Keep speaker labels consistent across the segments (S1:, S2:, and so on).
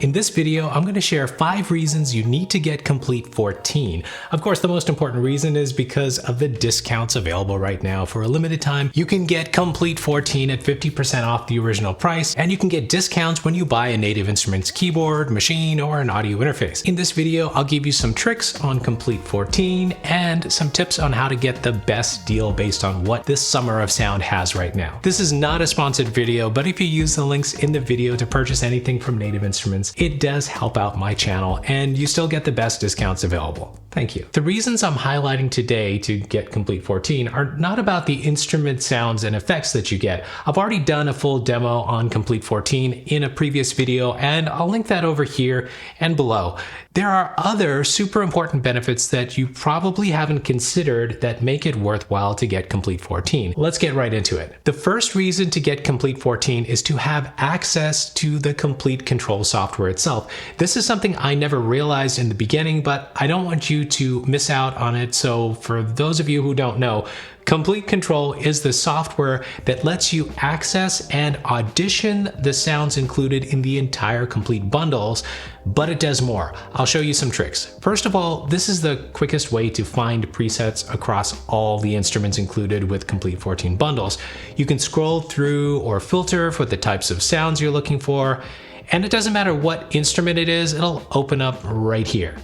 S1: In this video, I'm going to share 5 reasons you need to get Komplete 14. Of course, the most important reason is because of the discounts available right now. For a limited time, you can get Komplete 14 at 50% off the original price, and you can get discounts when you buy a Native Instruments keyboard, Maschine, or an audio interface. In this video, I'll give you some tricks on Komplete 14 and some tips on how to get the best deal based on what this summer of sound has right now. This is not a sponsored video, but if you use the links in the video to purchase anything from Native Instruments, it does help out my channel and you still get the best discounts available. Thank you. The reasons I'm highlighting today to get Komplete 14 are not about the instrument sounds and effects that you get. I've already done a full demo on Komplete 14 in a previous video, and I'll link that over here and below. There are other super important benefits that you probably haven't considered that make it worthwhile to get Komplete 14. Let's get right into it. The first reason to get Komplete 14 is to have access to the Komplete Kontrol software itself. This is something I never realized in the beginning, but I don't want you to miss out on it. So for those of you who don't know, Komplete Kontrol is the software that lets you access and audition the sounds included in the entire Komplete bundles, but it does more. I'll show you some tricks. First of all, this is the quickest way to find presets across all the instruments included with Komplete 14 bundles. You can scroll through or filter for the types of sounds you're looking for, and it doesn't matter what instrument it is, it'll open up right here.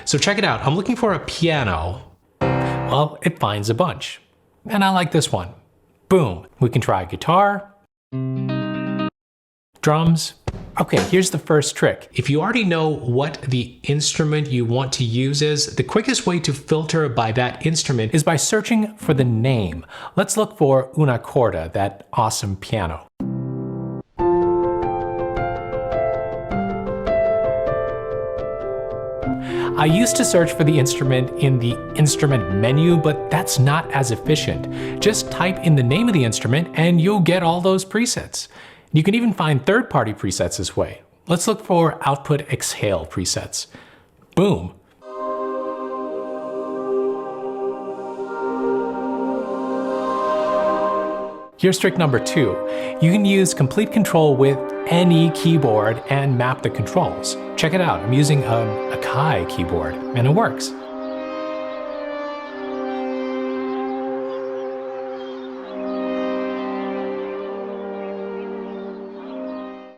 S1: So check it out. I'm looking for a piano. Well, it finds a bunch. And I like this one. Boom. We can try guitar, drums. Okay, here's the first trick. If you already know what the instrument you want to use is, the quickest way to filter by that instrument is by searching for the name. Let's look for una corda, that awesome piano. I used to search for the instrument in the instrument menu, but that's not as efficient. Just type in the name of the instrument and you'll get all those presets. You can even find third-party presets this way. Let's look for output exhale presets. Boom. Here's trick number 2. You can use Komplete Kontrol with any keyboard and map the controls. Check it out. I'm using a Akai keyboard and it works.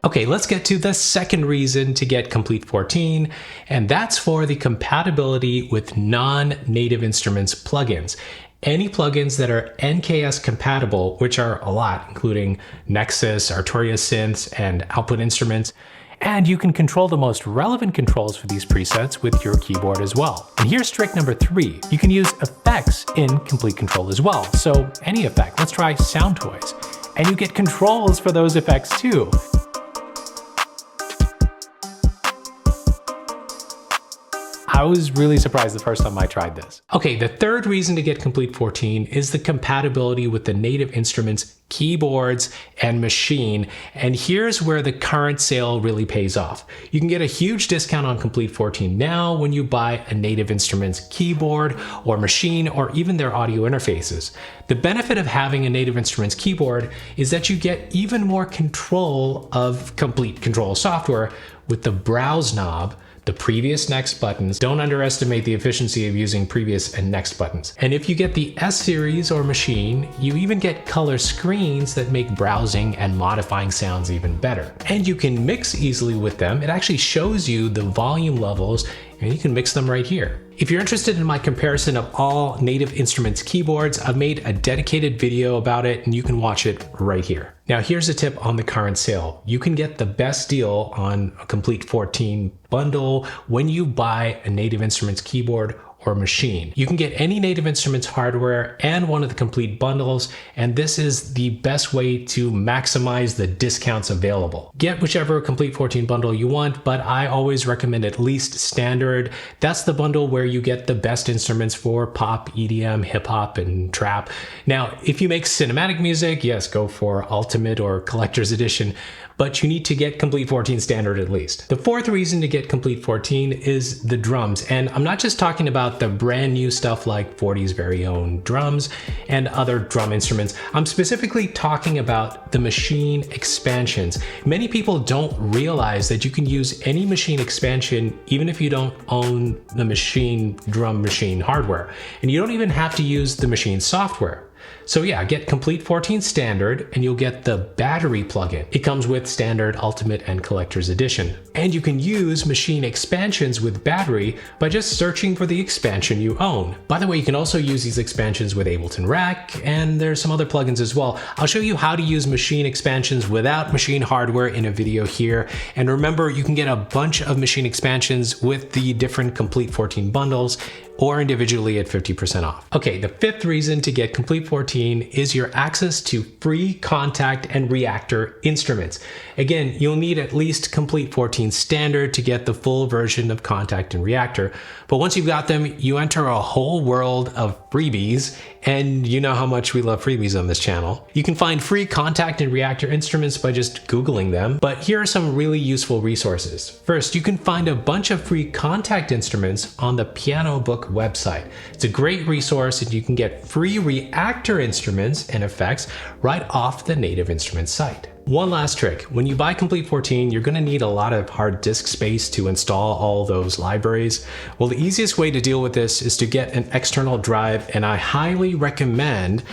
S1: Okay, let's get to the second reason to get Komplete 14, and that's for the compatibility with non-Native Instruments plugins. Any plugins that are NKS compatible, which are a lot, including Nexus, Arturia synths, and Output Instruments, and you can control the most relevant controls for these presets with your keyboard as well. And here's trick number 3. You can use effects in Komplete Kontrol as well. So any effect, let's try Sound Toys. And you get controls for those effects too. I was really surprised the first time I tried this. Okay, the third reason to get Komplete 14 is the compatibility with the Native Instruments keyboards and Maschine, and here's where the current sale really pays off. You can get a huge discount on Komplete 14 now when you buy a Native Instruments keyboard or Maschine or even their audio interfaces. The benefit of having a Native Instruments keyboard is that you get even more control of Komplete Kontrol software with the browse knob, the previous next buttons. Don't underestimate the efficiency of using previous and next buttons. And if you get the S series or Maschine, you even get color screens that make browsing and modifying sounds even better. And you can mix easily with them. It actually shows you the volume levels and you can mix them right here. If you're interested in my comparison of all Native Instruments keyboards, I've made a dedicated video about it and you can watch it right here. Now here's a tip on the current sale. You can get the best deal on a Komplete 14 bundle when you buy a Native Instruments keyboard or Maschine. You can get any Native Instruments hardware and one of the Komplete bundles, and this is the best way to maximize the discounts available. Get whichever Komplete 14 bundle you want, but I always recommend at least standard. That's the bundle where you get the best instruments for pop, EDM, hip hop, and trap. Now, if you make cinematic music, yes, go for Ultimate or Collector's Edition. but you need to get Komplete 14 standard at least. The fourth reason to get Komplete 14 is the drums. And I'm not just talking about the brand new stuff like 40's very own drums and other drum instruments. I'm specifically talking about the Maschine expansions. Many people don't realize that you can use any Maschine expansion even if you don't own the Maschine drum machine hardware. And you don't even have to use the Maschine software. So yeah, get Komplete 14 standard and you'll get the battery plugin. It comes with standard, ultimate, and collector's edition. And you can use Maschine expansions with battery by just searching for the expansion you own. By the way, you can also use these expansions with Ableton Rack, and there's some other plugins as well. I'll show you how to use Maschine expansions without Maschine hardware in a video here. And remember, you can get a bunch of Maschine expansions with the different Komplete 14 bundles or individually at 50% off. Okay, the fifth reason to get Komplete 14 is your access to free Kontakt and Reaktor instruments. Again, you'll need at least Komplete 14 standard to get the full version of Kontakt and Reaktor, but once you've got them, you enter a whole world of freebies, and you know how much we love freebies on this channel. You can find free Kontakt and Reaktor instruments by just Googling them, but here are some really useful resources. First, you can find a bunch of free Kontakt instruments on the Piano Book website. It's a great resource, and you can get free Reaktor instruments and effects right off the Native Instruments site. One last trick. When you buy Komplete 14, you're going to need a lot of hard disk space to install all those libraries. Well, the easiest way to deal with this is to get an external drive, and I highly recommend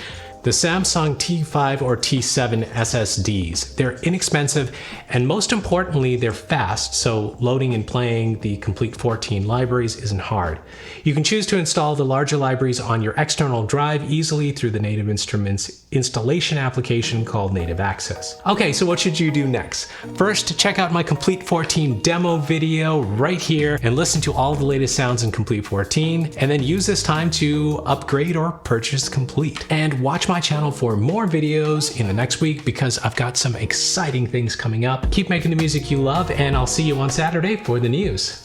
S1: the Samsung T5 or T7 SSDs. They're inexpensive, and most importantly, they're fast, so loading and playing the Komplete 14 libraries isn't hard. You can choose to install the larger libraries on your external drive easily through the Native Instruments installation application called Native Access. Okay, so what should you do next? First, check out my Komplete 14 demo video right here and listen to all the latest sounds in Komplete 14, and then use this time to upgrade or purchase Komplete. And watch my channel for more videos in the next week because I've got some exciting things coming up. Keep making the music you love, and I'll see you on Saturday for the news.